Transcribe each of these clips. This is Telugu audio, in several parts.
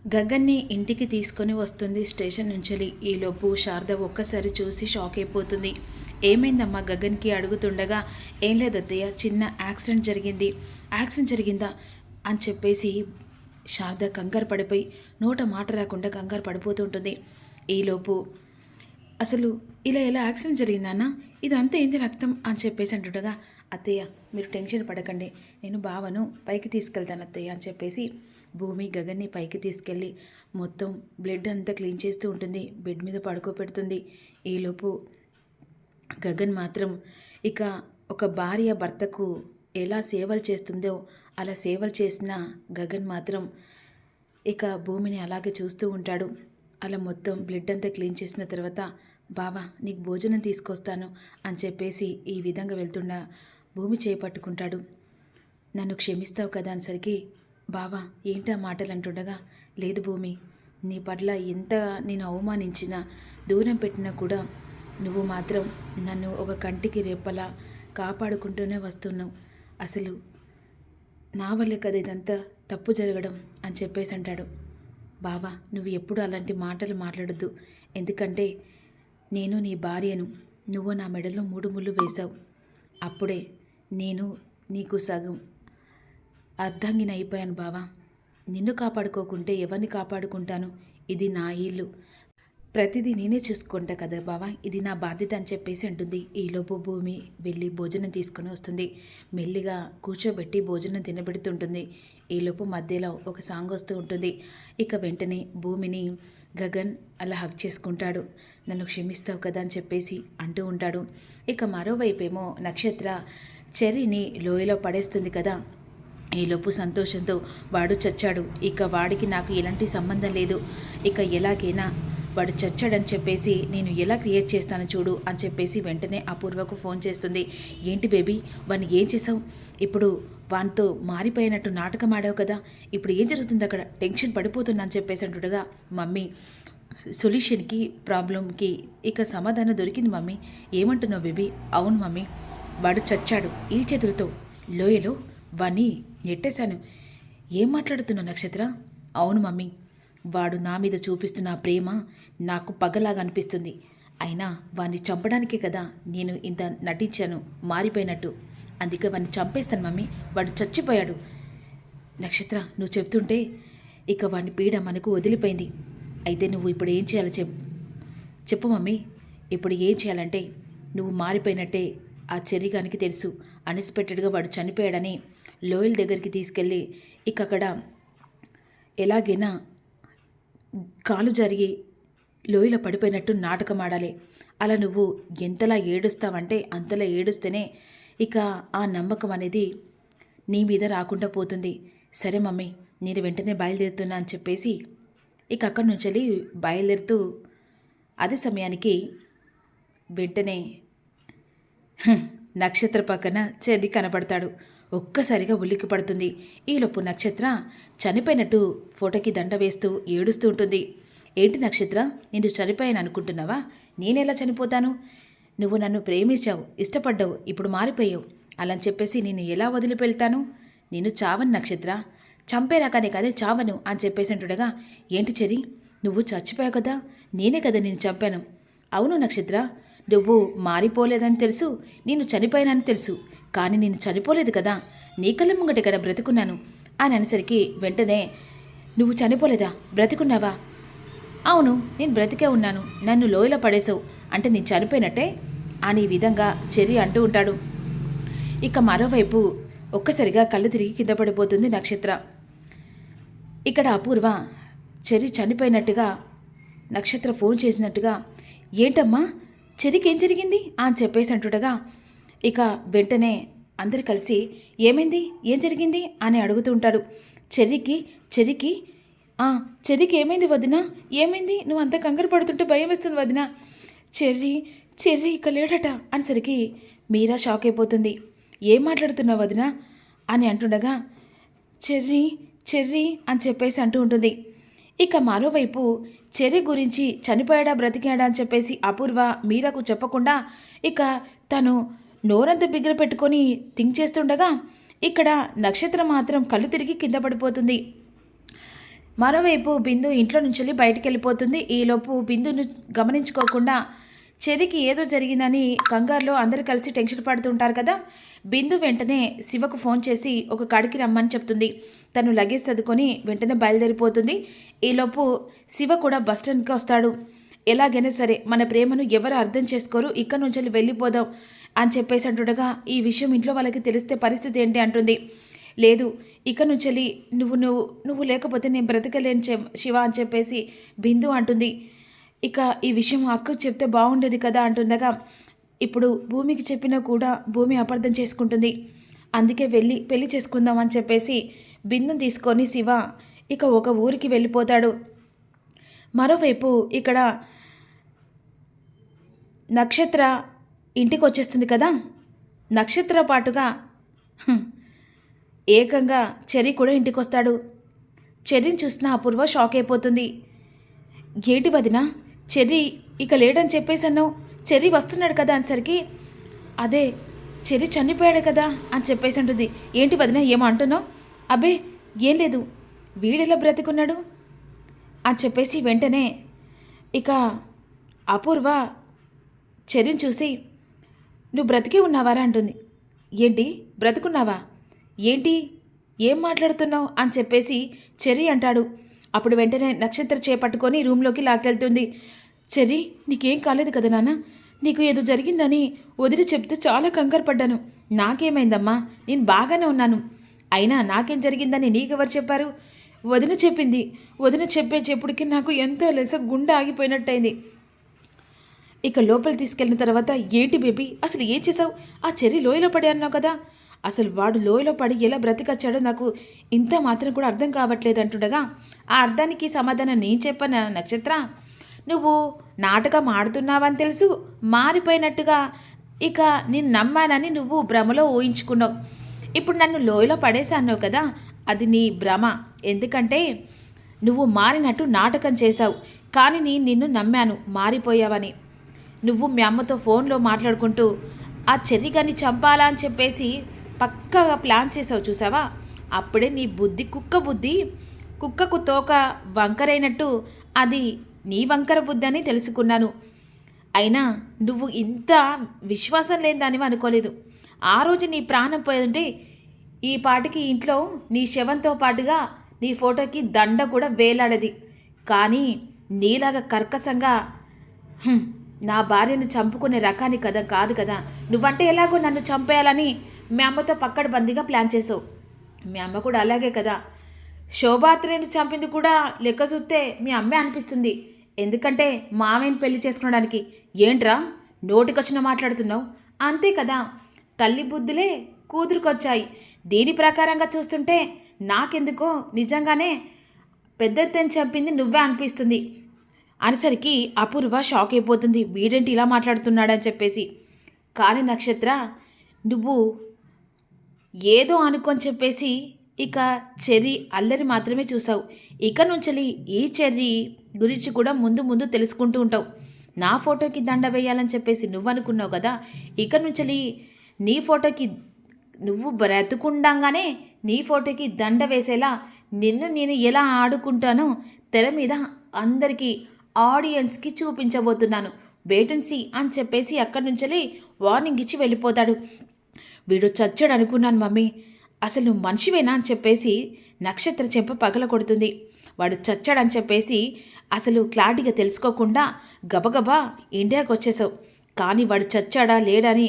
గగన్ని ఇంటికి తీసుకొని వస్తుంది స్టేషన్ నుంచి. ఈలోపు శారద ఒక్కసారి చూసి షాక్ అయిపోతుంది. ఏమైందమ్మా గగన్కి అడుగుతుండగా, ఏం లేదత్తయ్య, చిన్న యాక్సిడెంట్ జరిగింది. యాక్సిడెంట్ జరిగిందా అని చెప్పేసి శారద కంగారు పడిపోయి నోట మాట రాకుండా కంగారు పడిపోతుంటుంది. ఈలోపు అసలు ఇలా ఎలా యాక్సిడెంట్ జరిగిందన్నా, ఇదంతా ఏంది రక్తం అని చెప్పేసి అంటుండగా, అత్తయ్య మీరు టెన్షన్ పడకండి, నేను బావను పైకి తీసుకెళ్తాను అత్తయ్య అని చెప్పేసి భూమి గగన్ని పైకి తీసుకెళ్ళి మొత్తం బ్లడ్ అంతా క్లీన్ చేస్తూ ఉంటుంది. బెడ్ మీద పడుకోబెడుతుంది. ఈలోపు గగన్ మాత్రం ఇక ఒక భార్య భర్తకు ఎలా సేవలు చేస్తుందో అలా సేవలు చేసిన గగన్ మాత్రం ఇక భూమిని అలాగే చూస్తూ ఉంటాడు. అలా మొత్తం బ్లడ్ అంతా క్లీన్ చేసిన తర్వాత, బావా నీకు భోజనం తీసుకొస్తాను అని చెప్పేసి ఈ విధంగా వెళ్తున్న భూమి చేపట్టుకుంటాడు. నన్ను క్షమిస్తావు కదా అనేసరికి, బావా ఏంటా మాటలు అంటుండగా, లేదు భూమి, నీ పట్ల ఎంత నేను అవమానించినా దూరం పెట్టినా కూడా నువ్వు మాత్రం నన్ను ఒక కంటికి రెప్పలా కాపాడుకుంటూనే వస్తున్నావు. అసలు నా వల్లే కదా ఇదంతా తప్పు జరగడం అని చెప్పేసి అంటాడు. బావా నువ్వు ఎప్పుడు అలాంటి మాటలు మాట్లాడొద్దు, ఎందుకంటే నేను నీ భార్యను, నువ్వు నా మెడలో 3 ముళ్ళు వేశావు. అప్పుడే నేను నీకు సగం అర్ధాంగిన అయిపోయాను బావా. నిన్ను కాపాడుకోకుంటే ఎవరిని కాపాడుకుంటాను? ఇది నా ఇల్లు, ప్రతిదీ నేనే చూసుకుంటా కదా బావా, ఇది నా బాధ్యత అని చెప్పేసి అంటుంది. ఈలోపు భూమి వెళ్ళి భోజనం తీసుకొని వస్తుంది. మెల్లిగా కూర్చోబెట్టి భోజనం తినబెడుతుంటుంది. ఈలోపు మధ్యలో ఒక సాంగ్ వస్తూ ఉంటుంది. ఇక వెంటనే భూమిని గగన్ అలా హక్ చేసుకుంటాడు. నన్ను క్షమిస్తావు కదా అని చెప్పేసి అంటూ ఉంటాడు. ఇక మరోవైపేమో నక్షత్ర చెర్రీని లోయలో పడేస్తుంది కదా. ఈలోపు సంతోషంతో, వాడు చచ్చాడు, ఇక వాడికి నాకు ఎలాంటి సంబంధం లేదు, ఇక ఎలాగైనా వాడు చచ్చాడని చెప్పేసి నేను ఎలా క్రియేట్ చేస్తాను చూడు అని చెప్పేసి వెంటనే అపూర్వకు ఫోన్ చేస్తుంది. ఏంటి బేబీ, వాడిని ఏం చేసావు? ఇప్పుడు వానితో మారిపోయినట్టు నాటకం ఆడావు కదా, ఇప్పుడు ఏం జరుగుతుంది అక్కడ? టెన్షన్ పడిపోతున్నా అని చెప్పేసి అంటుండగా, మమ్మీ సొల్యూషన్కి ప్రాబ్లంకి ఇక సమాధానం దొరికింది మమ్మీ. ఏమంటున్నావు బేబీ? అవును మమ్మీ, వాడు చచ్చాడు, ఈ చేతులతో లోయలో వాణ్ణి నెట్టేశాను. ఏం మాట్లాడుతున్నావు నక్షత్ర? అవును మమ్మీ, వాడు నా మీద చూపిస్తున్న ప్రేమ నాకు పగలాగా అనిపిస్తుంది. అయినా వాడిని చంపడానికే కదా నేను ఇంత నటించాను మారిపోయినట్టు, అందుకే వాడిని చంపేస్తాను మమ్మీ, వాడు చచ్చిపోయాడు. నక్షత్ర నువ్వు చెప్తుంటే ఇక వాడిని పీడ మనకు వదిలిపోయింది. అయితే నువ్వు ఇప్పుడు ఏం చేయాలో చెప్పు మమ్మీ. ఇప్పుడు ఏం చేయాలంటే, నువ్వు మారిపోయినట్టే ఆ చెర్రీగానికి తెలుసు, అన్ఎక్స్పెక్టెడ్గా వాడు చనిపోయాడని లోయల్ దగ్గరికి తీసుకెళ్ళి ఇక అక్కడ ఎలాగైనా కాలు జరిగి లోయలో పడిపోయినట్టు నాటకం ఆడాలి. అలా నువ్వు ఎంతలా ఏడుస్తావంటే అంతలా ఏడుస్తేనే ఇక ఆ నమ్మకం అనేది నీ మీద రాకుండా పోతుంది. సరే మమ్మీ, నేను వెంటనే బయలుదేరుతున్నా అని చెప్పేసి ఇక అక్కడి నుంచి వెళ్ళి బయలుదేరుతూ, అదే సమయానికి వెంటనే నక్షత్ర పక్కన చెర్రీ కనపడతాడు. ఒక్కసారిగా ఉలిక్కి పడుతుంది. ఈలోపు నక్షత్ర చనిపోయినట్టు ఫోటోకి దండ వేస్తూ ఏడుస్తూ ఉంటుంది. ఏంటి నక్షత్ర, నేను చనిపోయాను అనుకుంటున్నావా? నేనెలా చనిపోతాను? నువ్వు నన్ను ప్రేమించావు, ఇష్టపడ్డావు, ఇప్పుడు మారిపోయావు. అలా చెప్పేసి నేను ఎలా వదిలిపెళ్తాను? నేను చావను నక్షత్ర, చంపేరాకనే కదే చావను అని చెప్పేసి అంటుండగా, ఏంటి చెర్రీ, నువ్వు చచ్చిపోయావు కదా, నేనే కదా నేను చంపాను. అవును నక్షత్ర, నువ్వు మారిపోలేదని తెలుసు, నేను చనిపోయానని తెలుసు, కానీ నేను చనిపోలేదు కదా, నీ కళ్ళ ముంగట కదా బ్రతుకున్నాను అని అనేసరికి వెంటనే, నువ్వు చనిపోలేదా, బ్రతికున్నావా? అవును నేను బ్రతికే ఉన్నాను, నన్ను లోయలో పడేసావు అంటే నేను చనిపోయినట్టే అని విధంగా చెర్రీ అంటూ ఉంటాడు. ఇక మరోవైపు ఒక్కసారిగా కళ్ళు తిరిగి కింద పడిపోతుంది నక్షత్ర. ఇక్కడ అపూర్వ చెర్రీ చనిపోయినట్టుగా నక్షత్ర ఫోన్ చేసినట్టుగా, ఏంటమ్మా చెర్రీకి ఏం జరిగింది అని చెప్పేసి అంటుండగా, ఇక వెంటనే అందరు కలిసి ఏమైంది, ఏం జరిగింది అని అడుగుతూ ఉంటాడు. చెర్రీకి ఏమైంది వదినా, ఏమైంది, నువ్వు అంత కంగారు పడుతుంటే భయం వేస్తుంది వదినా. చెర్రీ ఇక లేడట అనేసరికి మీరా షాక్ అయిపోతుంది. ఏం మాట్లాడుతున్నావు వదినా అని అంటుండగా, చెర్రీ అని చెప్పేసి అంటూ ఉంటుంది. ఇక మరోవైపు చెర్రీ గురించి చనిపోయాడా బ్రతికాడా అని చెప్పేసి అపూర్వ మీరాకు చెప్పకుండా ఇక తను నోరంతా బిగ్గర పెట్టుకొని థింక్ చేస్తుండగా ఇక్కడ నక్షత్రం మాత్రం కళ్ళు తిరిగి కింద పడిపోతుంది. మరోవైపు బిందు ఇంట్లో నుంచి బయటికి వెళ్ళిపోతుంది. ఈలోపు బిందును గమనించుకోకుండా చెర్రీకి ఏదో జరిగిందని కంగారులో అందరూ కలిసి టెన్షన్ పడుతుంటారు కదా. బిందు వెంటనే శివకు ఫోన్ చేసి ఒక కాడికి రమ్మని చెప్తుంది. తను లగేజ్ చదువుకొని వెంటనే బయలుదేరిపోతుంది. ఈలోపు శివ కూడా బస్ స్టాండ్కి వస్తాడు. ఎలాగైనా సరే మన ప్రేమను ఎవరు అర్థం చేసుకోరు, ఇక్కడ నుంచి వెళ్ళిపోదాం అని చెప్పేసి అంటుండగా ఈ విషయం ఇంట్లో వాళ్ళకి తెలిస్తే పరిస్థితి ఏంటి అంటుంది. లేదు, ఇక్కడ నుంచి నువ్వు లేకపోతే నేను బ్రతకలేను శివ అని చెప్పేసి బిందు అంటుంది. ఇక ఈ విషయం అక్కకు చెప్తే బాగుండేది కదా అంటుండగా ఇప్పుడు భూమికి చెప్పినా కూడా భూమి అపార్థం చేసుకుంటుంది. అందుకే పెళ్లి చేసుకుందాం అని చెప్పేసి బిందును తీసుకొని శివ ఇక ఒక ఊరికి వెళ్ళిపోతాడు. మరోవైపు ఇక్కడ నక్షత్ర ఇంటికి వచ్చేస్తుంది కదా. నక్షత్ర పాటుగా ఏకంగా చెర్రీ కూడా ఇంటికి వస్తాడు. చెర్రీని చూసిన అపూర్వ షాక్ అయిపోతుంది. ఏంటి వదిన, చెర్రీ ఇక లేడని చెప్పేసి అన్నావు, చెర్రీ వస్తున్నాడు కదా అనేసరికి అదే చెర్రీ చనిపోయాడు కదా అని చెప్పేసి అంటుంది. ఏంటి వదిన ఏమో అంటున్నావు? అబ్బే ఏం లేదు, వీడెలా బ్రతికున్నాడు అని చెప్పేసి వెంటనే ఇక అపూర్వ చెర్రీని చూసి నువ్వు బ్రతికే ఉన్నావారా అంటుంది. ఏంటి బ్రతుకున్నావా, ఏంటి ఏం మాట్లాడుతున్నావు అని చెప్పేసి చెర్రీ అంటాడు. అప్పుడు వెంటనే నక్షత్ర చేపట్టుకొని రూమ్లోకి లాక్కెళ్తుంది. చెర్రీ నీకేం కాలేదు కదా నాన్న, నీకు ఏదో జరిగిందని వదిలి చెప్తే చాలా కంగారు పడ్డాను. నాకేమైందమ్మా, నేను బాగానే ఉన్నాను. అయినా నాకేం జరిగిందని నీకెవరు చెప్పారు? వదిన చెప్పింది. వదిన చెప్పేటప్పటికి నాకు ఎంతో లేస గుండె ఆగిపోయినట్టయింది. ఇక లోపలికి తీసుకెళ్ళిన తర్వాత ఏంటి బేబీ అసలు ఏం చేసావు? ఆ చెర్రీ లోయలో పడి అన్నావు కదా, అసలు వాడు లోయలో పడి ఎలా బ్రతికొచ్చాడో నాకు ఇంత మాత్రం కూడా అర్థం కావట్లేదు అంటుండగా ఆ అర్థానికి సమాధానం నేను చెప్పాను. నక్షత్ర, నువ్వు నాటకం ఆడుతున్నావని తెలుసు, మారిపోయినట్టుగా ఇక నేను నమ్మానని నువ్వు భ్రమలో ఊహించుకున్నావు. ఇప్పుడు నన్ను లోయలో పడేసాన్నావు కదా, అది నీ భ్రమ. ఎందుకంటే నువ్వు మారినట్టు నాటకం చేశావు, కానీ నేను నిన్ను నమ్మాను మారిపోయావని. నువ్వు మీ అమ్మతో ఫోన్లో మాట్లాడుకుంటూ ఆ చెర్రీగాన్ని చంపాలా అని చెప్పేసి పక్కగా ప్లాన్ చేసావు చూసావా, అప్పుడే నీ బుద్ధి కుక్కకు తోక వంకరైనట్టు అది నీ వంకర బుద్ధి అని తెలుసుకున్నాను. అయినా నువ్వు ఇంత విశ్వాసం లేనిదానివి అనుకోలేదు. ఆ రోజు నీ ప్రాణం పోయింటే ఈ పాటికి ఇంట్లో నీ శవంతో పాటుగా నీ ఫోటోకి దండ కూడా వేలాడది. కానీ నీలాగా కర్కశంగా నా భార్యను చంపుకునే రకాన్ని కాదు కదా. నువ్వంటే ఎలాగో నన్ను చంపేయాలని మీ అమ్మతో పక్కన బందీగా ప్లాన్ చేసావు. మీ అమ్మ కూడా అలాగే కదా. శోభాత్రేను చంపింది కూడా లెక్క చూస్తే మీ అమ్మే అనిపిస్తుంది. ఎందుకంటే మామయ్యని పెళ్లి చేసుకోవడానికి. ఏంట్రా నోటికొచ్చిన మాట్లాడుతున్నావు? అంతే కదా, తల్లి బుద్ధులే కూతురుకొచ్చాయి. దీని ప్రకారంగా చూస్తుంటే నాకెందుకో నిజంగానే పెద్దత్తని చంపింది నువ్వే అనిపిస్తుంది అనేసరికి అపూర్వ షాక్ అయిపోతుంది. వీడేంటి ఇలా మాట్లాడుతున్నాడని చెప్పేసి. కానీ నక్షత్ర, నువ్వు ఏదో అనుకొని చెప్పేసి ఇక చెర్రీ అల్లరి మాత్రమే చూసావు. ఇక నుంచి ఈ చెర్రీ గురించి కూడా ముందు తెలుసుకుంటూ ఉంటావు. నా ఫోటోకి దండ వేయాలని చెప్పేసి నువ్వు అనుకున్నావు కదా, ఇక నుంచి నీ ఫోటోకి నువ్వు బ్రతుకుండగానే నీ ఫోటోకి దండ వేసేలా నిన్ను నేను ఎలా ఆడుకుంటానో తెర మీద అందరికీ ఆడియన్స్కి చూపించబోతున్నాను. వేటెన్సీ అని చెప్పేసి అక్కడి నుంచి వార్నింగ్ ఇచ్చి వెళ్ళిపోతాడు. వీడు చచ్చాడు అనుకున్నాను మమ్మీ, అసలు నువ్వు మనిషివేనా అని చెప్పేసి నక్షత్ర చెంప పగల కొడుతుంది. వాడు చచ్చాడని చెప్పేసి అసలు క్లారిటీగా తెలుసుకోకుండా గబగబా ఇండియాకి వచ్చేసావు. కానీ వాడు చచ్చాడా లేడని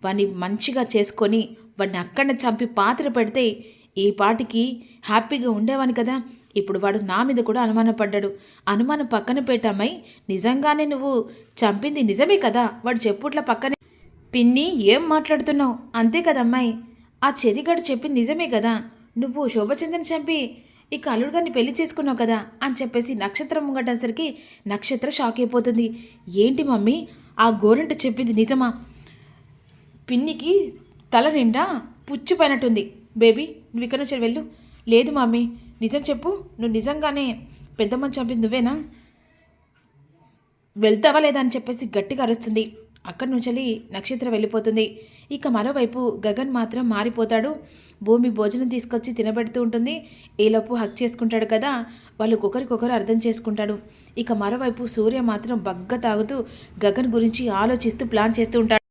వాడిని మంచిగా చేసుకొని వాడిని అక్కడ చంపి పాత్ర పెడితే ఈ పాటికి హ్యాపీగా ఉండేవాని కదా. ఇప్పుడు వాడు నా మీద కూడా అనుమానపడ్డాడు. అనుమానం పక్కన పెట్టామై, నిజంగానే నువ్వు చంపింది నిజమే కదా. వాడు చెప్పుట్ల పక్కనే. పిన్ని ఏం మాట్లాడుతున్నావు? అంతే కదమ్మాయి, ఆ చెర్రీగాడు చెప్పింది నిజమే కదా. నువ్వు శోభచంద్రని చంపి ఇక అల్లుడు గారిని పెళ్లి చేసుకున్నావు కదా అని చెప్పేసి నక్షత్రం ముంగటసరికి నక్షత్ర షాక్ అయిపోతుంది. ఏంటి మమ్మీ, ఆ గోరంట చెప్పింది నిజమా? పిన్నికి తల నిండా పుచ్చిపోయినట్టుంది. బేబీ నువ్వు ఇక్కడ నుంచి వెళ్ళు. లేదు మమ్మీ, నిజం చెప్పు, నువ్వు నిజంగానే పెద్దమ్మని చంపింది నువ్వేనా? వెళ్తావా లేదా అని చెప్పేసి గట్టిగా అరుస్తుంది. అక్కడి నుంచి నక్షత్ర వెళ్ళిపోతుంది. ఇక మరోవైపు గగన్ మాత్రం మారిపోతాడు. భూమి భోజనం తీసుకొచ్చి తినబెడుతూ ఉంటుంది. ఈలోపు హక్ చేసుకుంటాడు కదా, వాళ్ళు ఒకరికొకరు అర్థం చేసుకుంటాడు. ఇక మరోవైపు సూర్య మాత్రం బగ్గ తాగుతూ గగన్ గురించి ఆలోచిస్తూ ప్లాన్ చేస్తూ ఉంటాడు.